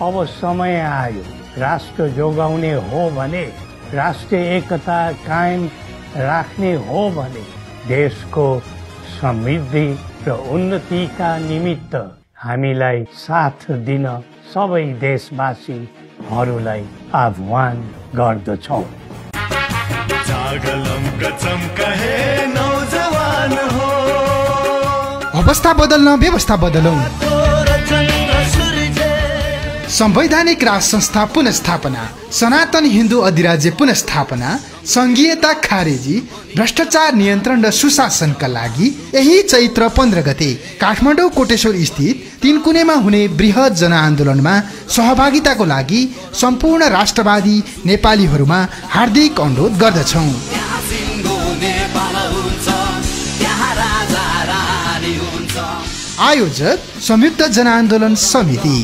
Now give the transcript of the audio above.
अब समय आयो राष्ट्र जोगाउने हो भने, राष्ट्रिय एकता कायम राख्ने हो भने देशको समृद्धि र उन्नतिका निमित्त हामीलाई साथ दिन सबै देशवासीहरूलाई आह्वान गर्दछौँ। अवस्था बदल्न व्यवस्था बदलौं। संवैधानिक राज संस्था पुनस्थापना, सनातन हिन्दू अधिराज्य पुनस्थापना, संघीयता खारेजी, भ्रष्टाचार नियन्त्रण र सुशासनका लागि यही चैत्र 15 गते काठमाडौँ कोटेश्वर स्थित तीनकुनेमा हुने बृहत जनआन्दोलनमा सहभागिताको लागि सम्पूर्ण राष्ट्रवादी नेपालीहरूमा हार्दिक अनुरोध गर्दछौँ। आयोजक संयुक्त जनआन्दोलन समिति।